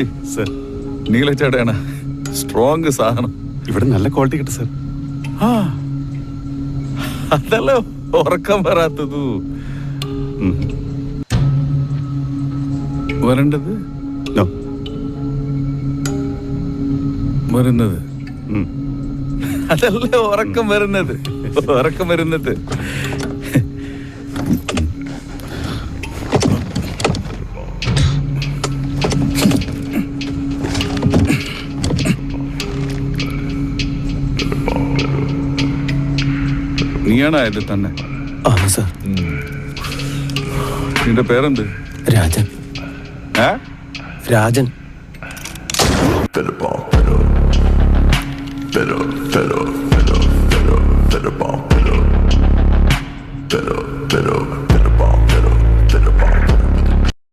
Sir നീലച്ചേട്ടയാണ് strong സാധനം. ഇവിടെ നല്ല ക്വാളിറ്റി കിട്ടും സർ. ആ അതല്ല ഉറക്കം വരാത്തത്. വരേണ്ടത് വരുന്നത് അതല്ല ഉറക്കം വരുന്നത്. ഉറക്കം വരുന്നത് നീയാണായത് തന്നെ? ആണ് സർ. നിന്റെ പേരെന്ത്? രാജൻ. രാജൻ. Pero